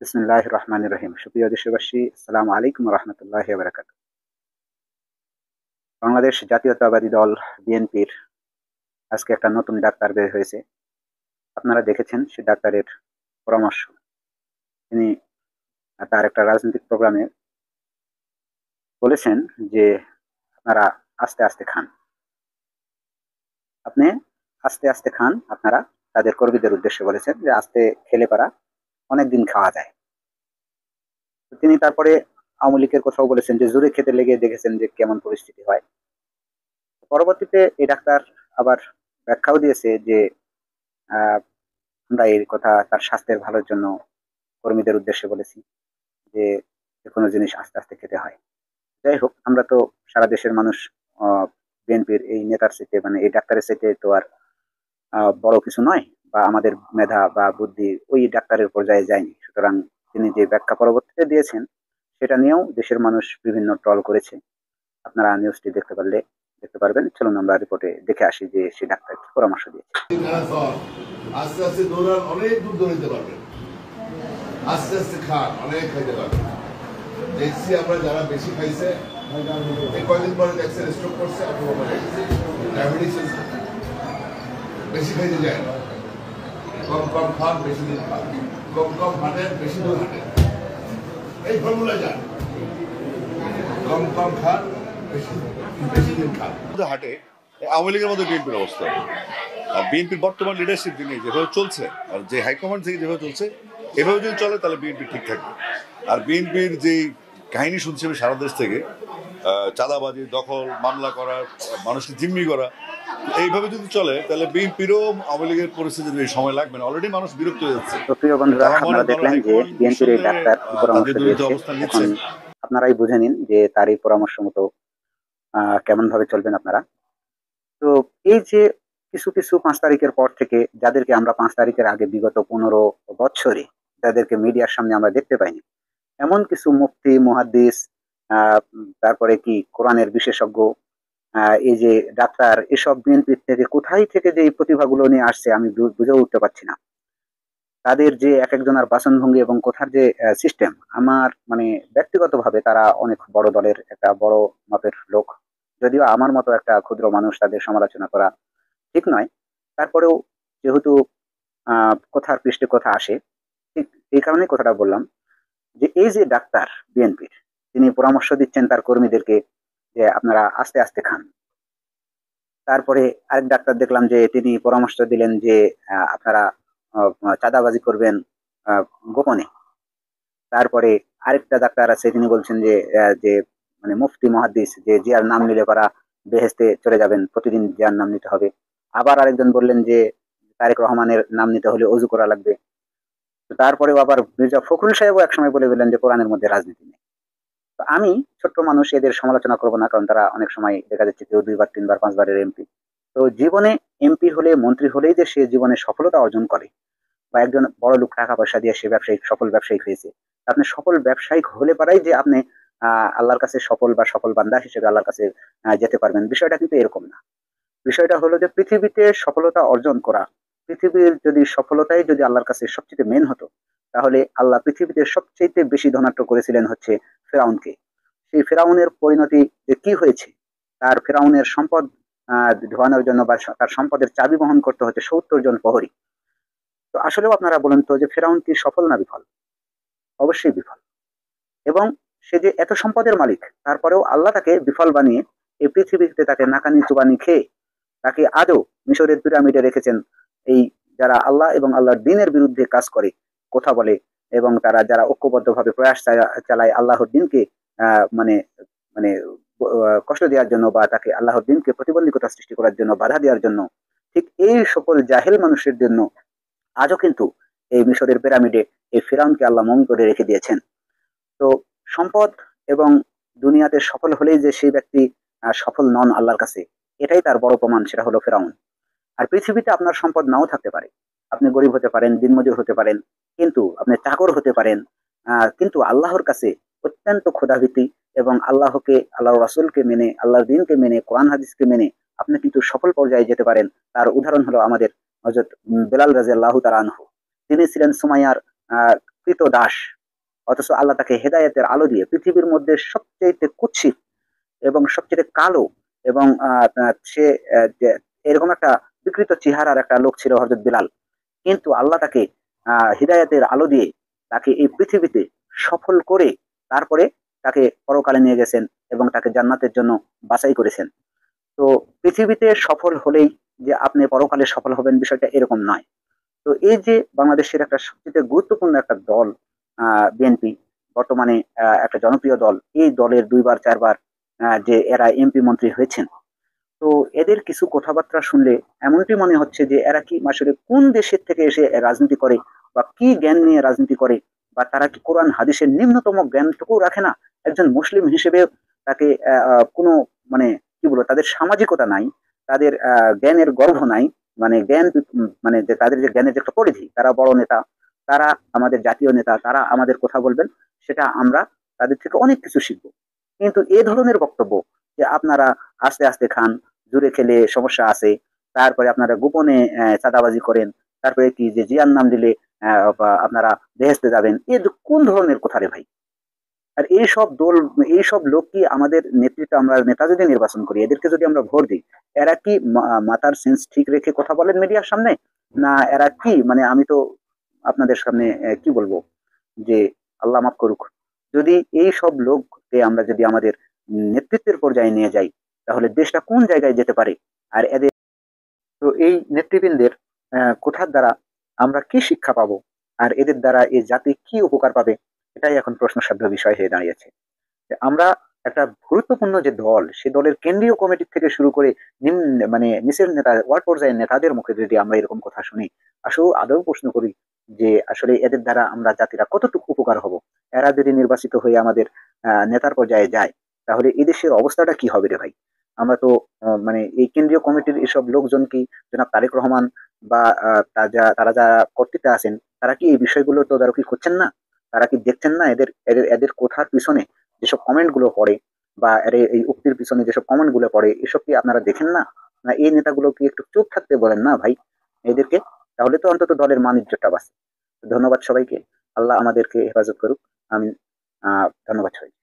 বিসমিল্লাহির রহমানির রহিম। সুপ্রিয় দেশবাসী, আসসালামু আলাইকুম ওয়া রাহমাতুল্লাহি ওয়া বারাকাতুহু। বাংলাদেশ জাতীয়তাবাদী দল বিএনপির আজকে একটা নতুন ডাক্তার বের হয়েছে। আপনারা দেখেছেন সে ডাক্তারের পরামর্শ। তিনি তার একটা রাজনৈতিক প্রোগ্রামে বলেছেন যে আপনারা আস্তে আস্তে খান। আপনি আস্তে আস্তে খান। আপনারা তাদের কর্মীদের উদ্দেশ্যে বলেছেন যে আস্তে খেলে পারা অনেকদিন খাওয়া যায়। তো তিনি তারপরে আওয়ামী লীগের কথাও বলেছেন যে জোরে খেতে লেগে দেখেছেন যে কেমন পরিস্থিতি হয়। পরবর্তীতে এই ডাক্তার আবার ব্যাখ্যাও দিয়েছে যে আহ, আমরা এই কথা তার স্বাস্থ্যের ভালোর জন্য কর্মীদের উদ্দেশ্যে বলেছি যে যে কোনো জিনিস আস্তে আস্তে খেতে হয়। যাই হোক, আমরা তো সারা দেশের মানুষ বিএনপির এই নেতার সাথে মানে এই ডাক্তারের সাথে তো আর বড় কিছু নয়, বা আমাদের মেধা বা বুদ্ধি ওই ডাক্তারের পর্যায়ে যায়নি। সুতরাং তিনি যে ব্যাখ্যা পরবর্তীতে দিয়েছেন সেটা নিয়েও দেশের মানুষ বিভিন্ন ট্রল করেছে। আপনারা নিউজটি দেখতে পারবেন। চলুন আমরা রিপোর্টে দেখে আসি যে সে ডাক্তার কি পরামর্শ দিয়েছে। আস্তে আস্তে দৌড়ান, অনেক দূর দৌড়াতে পারবেন। আস্তে আস্তে খান, অনেক খাইতে পারবেন। দেখছি আমরা যারা বেশি খাইছে এই কয়েকদিন পরে দেখছেন স্ট্রোক করছে, ডায়াবেটিস বেশি খাইতে যায় না। কম কম খান, বেশি দিন খান। কম কম হাঁটেন, বেশি দূর হাঁটেন। এই ফর্মুলা যান, কম কম খান, বেশি বেশি দিন খান। হাটে আওয়ামী লীগের মধ্যে বিএনপির অবস্থা, আর বিএনপির বর্তমান লিডারশিপ দিনে যেভাবে চলছে আর যে হাইকমান্ড থেকে যেভাবে চলছে এভাবে যদি চলে তাহলে বিএনপি ঠিক থাকবে। আর বিএনপির যে কাহিনী শুনছি আমি সারা দেশ থেকে, চাঁদাবাজি, দখল, মামলা করা, মানুষকে জিম্মি করা, এইভাবে যদি চলে তাহলে বিএনপিরও আওয়ামী লীগের পরিস্থিতি সময় লাগবে না। অলরেডি মানুষ বিরক্ত হয়ে যাচ্ছে। তো প্রিয় বন্ধুরা, আমার মনে আপনারা দল দেখলেন যে হাইকমান্ড বিএনপির এই ডাক্তার কি পরামর্শ তাদের বিরুদ্ধে দিয়েছে। অবস্থান এখন নিচ্ছে। আপনারাই বুঝে নিন যে তার এই পরামর্শ মতো কেমন ভাবে চলবেন আপনারা। তো এই যে কিছু কিছু 5 তারিখের পর থেকে যাদেরকে আমরা 5 তারিখের আগে বিগত 15 বছরে যাদেরকে মিডিয়ার সামনে আমরা দেখতে পাইনি, এমন কিছু মুফতি মুহাদ্দিস, তারপরে কি কোরআনের বিশেষজ্ঞ, এই যে ডাক্তার, এসব বিএনপি থেকে কোথায় থেকে যে এই প্রতিভাগুলো নিয়ে আসছে আমি বুঝে উঠতে পারছি না। তাদের যে এক একজনের বাচনভঙ্গি এবং কথার যে সিস্টেম, আমার মানে ব্যক্তিগতভাবে তারা অনেক বড় দলের একটা বড় মাপের লোক। যদিও আমার মতো একটা ক্ষুদ্র মানুষ তাদের সমালোচনা করা ঠিক নয়, তারপরেও যেহেতু কথার পৃষ্ঠে কথা আসে, ঠিক এই কারণেই কথাটা বললাম যে এই যে ডাক্তার বিএনপির, তিনি পরামর্শ দিচ্ছেন তার কর্মীদেরকে যে আপনারা আস্তে আস্তে খান। তারপরে আরেক ডাক্তার দেখলাম যে তিনি পরামর্শ দিলেন যে আপনারা আহ, চাঁদাবাজি করবেন আহ, গোপনে। তারপরে আরেকটা ডাক্তার আছে, তিনি বলছেন যে যে মানে মুফতি মুহাদ্দিস, যে জিয়ার নাম নিলে পারা বেহেশতে চলে যাবেন, প্রতিদিন জিয়ার নাম নিতে হবে। আবার আরেকজন বললেন যে তারেক রহমানের নাম নিতে হলে অজু করা লাগবে। তো তারপরেও আবার মির্জা ফখরুল সাহেবও একসময় বলে দিলেন যে কোরআনের মধ্যে রাজনীতি নেই। তো আমি ছোট্ট মানুষ, এদের সমালোচনা করবো না, কারণ তারা অনেক সময় দেখা যাচ্ছে কেউ 2বার 3বার 5বারের এমপি। তো জীবনে এমপি হলে, মন্ত্রী হলেই যে সে জীবনে সফলতা অর্জন করে, বা একজন বড় লোক টাকা পয়সা দিয়ে সে ব্যবসায়িক সফল ব্যবসায়িক হয়েছে, আপনি সফল ব্যবসায়িক হলে পারাই যে আপনি আল্লাহর কাছে সফল বা সফল বান্দা হিসেবে আল্লাহর কাছে যেতে পারবেন, বিষয়টা কিন্তু এরকম না। বিষয়টা হলো যে পৃথিবীতে সফলতা অর্জন করা, পৃথিবীর যদি সফলতাই যদি আল্লাহর কাছে সবচেয়ে মেন হতো, তাহলে আল্লাহ পৃথিবীতে সবচেয়ে বেশি ধনাঢ্য করেছিলেন হচ্ছে ফেরাউনকে। সেই ফেরাউনের পরিণতি যে কি হয়েছে, তার ফেরাউনের সম্পদ ধোয়ানোর জন্য বা তার সম্পদের চাবি বহন করতে হচ্ছে 70 জন প্রহরী। তো আসলেও আপনারা বলেন তো যে ফেরাউন কি সফল না বিফল? অবশ্যই বিফল। এবং সে যে এত সম্পদের মালিক, তারপরেও আল্লাহ তাকে বিফল বানিয়ে এই পৃথিবীতে তাকে নাকানি চুবানি খেয়ে তাকে আজও মিশরের পিরামিডে রেখেছেন। এই যারা আল্লাহ এবং আল্লাহর দিনের বিরুদ্ধে কাজ করে, কথা বলে, এবং তারা যারা ঐক্যবদ্ধভাবে প্রয়াস চালায় আল্লাহর দিনকে মানে মানে কষ্ট দেওয়ার জন্য, বা তাকে আল্লাহর দিনকে প্রতিবন্ধকতা সৃষ্টি করার জন্য, বাধা দেওয়ার জন্য, ঠিক এই সকল জাহেল মানুষের জন্য আজও কিন্তু এই মিশরের পিরামিডে এই ফিরাউনকে আল্লাহ মম করে রেখে দিয়েছেন। তো সম্পদ এবং দুনিয়াতে সফল হলেই যে সেই ব্যক্তি সফল নন আল্লাহর কাছে, এটাই তার বড় প্রমাণ, সেটা হলো ফেরাউন। আর পৃথিবীতে আপনার সম্পদ নাও থাকতে পারে, আপনি গরিব হতে পারেন, দিনমজুর হতে পারেন, কিন্তু আপনি চাকর হতে পারেন, কিন্তু আল্লাহর কাছে অত্যন্ত ক্ষুধাভীতি এবং আল্লাহকে, আল্লাহর রাসূলকে মেনে, আল্লাহর দিনকে মেনে, কোরআন হাদিসকে মেনে আপনি কিন্তু সফল পর্যায়ে যেতে পারেন। তার উদাহরণ হলো আমাদের হযরত বেলাল রাদিয়াল্লাহু তাআলা আনহু। তিনি ছিলেন সুমাইয়ার কৃত দাস, অথচ আল্লাহ তাকে হেদায়েতের আলো দিয়ে পৃথিবীর মধ্যে সবচেয়ে কুৎসিত এবং সবচেয়ে কালো এবং সে এরকম একটা বিকৃত চেহারার একটা লোক ছিল হযরত বিলাল, কিন্তু আল্লাহ তাকে হিদায়াতের আলো দিয়ে তাকে এই পৃথিবীতে সফল করে তারপরে তাকে পরকালে নিয়ে গেছেন এবং তাকে জান্নাতের জন্য বাছাই করেছেন। তো পৃথিবীতে সফল হলেই যে আপনি পরকালে সফল হবেন বিষয়টা এরকম নয়। তো এই যে বাংলাদেশের একটা সবচেয়ে গুরুত্বপূর্ণ একটা দল বিএনপি, বর্তমানে একটা জনপ্রিয় দল, এই দলের 2 বার 4 বার যে এরা এমপি মন্ত্রী হয়েছেন, তো এদের কিছু কথাবার্তা শুনলে এমনটি মনে হচ্ছে যে এরা কি আসলে কোন দেশের থেকে এসে রাজনীতি করে বা কি জ্ঞান নিয়ে রাজনীতি করে, বা তারা কি কোরআন হাদিসের নিম্নতম জ্ঞানটুকু রাখে না। একজন মুসলিম হিসেবে তাকে কোনো মানে কি বলবো, তাদের সামাজিকতা নাই, তাদের জ্ঞানের গর্ভ নাই, মানে জ্ঞান মানে যে তাদের যে জ্ঞানের যে একটা পরিধি, তারা বড় নেতা, তারা আমাদের জাতীয় নেতা, তারা আমাদের কথা বলবেন, সেটা আমরা তাদের থেকে অনেক কিছু শিখবো। কিন্তু এ ধরনের বক্তব্য যে আপনারা আস্তে আস্তে খান, জুড়ে খেলে সমস্যা আছে, তারপরে আপনারা গোপনে চাঁদাবাজি করেন, তারপরে কি যে জিয়ার নাম দিলে বা আপনারা বেহেস্তে যাবেন, এ কোন ধরনের কথা রে ভাই? আর এইসব লোক কি আমাদের নেতৃত্ব, আমরা নেতা যদি নির্বাচন করি, এদেরকে যদি আমরা ভোট দিই, এরা কি মাথার সেন্স ঠিক রেখে কথা বলেন মিডিয়ার সামনে? না এরা কি মানে আমি তো আপনাদের সামনে কি বলবো যে আল্লাহ মাফ করুক, যদি এই সব লোককে আমরা যদি আমাদের নেতৃত্বের পর্যায়ে নিয়ে যাই, তাহলে দেশটা কোন জায়গায় যেতে পারে। আর এদের, তো এই নেতৃবৃন্দের কোথার দ্বারা আমরা কি শিক্ষা পাবো, আর এদের দ্বারা এই জাতি কি উপকার পাবে, এটাই এখন প্রশ্নসাধ্য বিষয় হয়ে দাঁড়িয়েছে। যে আমরা একটা গুরুত্বপূর্ণ যে দল, সে দলের কেন্দ্রীয় কমিটি থেকে শুরু করে মানে নিচের নেতা, ওয়ার্ড পর্যায়ের নেতাদের মুখে যদি আমরা এরকম কথা শুনি, আসলে আদৌ প্রশ্ন করি যে আসলে এদের দ্বারা আমরা জাতিরা কতটুকু উপকার হব। এরা যদি নির্বাচিত হয়ে আমাদের নেতার পর্যায়ে যায়, তাহলে এই দেশের অবস্থাটা কি হবে রে ভাই? আমরা তো মানে এই কেন্দ্রীয় কমিটির এসব লোকজন কি, জনাব তারেক রহমান বা তারা যারা কর্তৃত্বে আছেন, তারা কি এই বিষয়গুলো তদারকি করছেন না? তারা কি দেখছেন না এদের এদের এদের কথার পিছনে যেসব কমেন্ট গুলো পড়ে, বা এর এই উক্তির পিছনে যেসব কমেন্ট গুলো পড়ে, এসব কি আপনারা দেখেন না? না এই নেতাগুলো কি একটু চুপ থাকতে বলেন না ভাই এদেরকে? তাহলে তো অন্তত দলের মান ইজ্জতটা বাঁচে। ধন্যবাদ সবাইকে। আল্লাহ আমাদেরকে হেফাজত করুক। আমি ধন্যবাদ সবাইকে।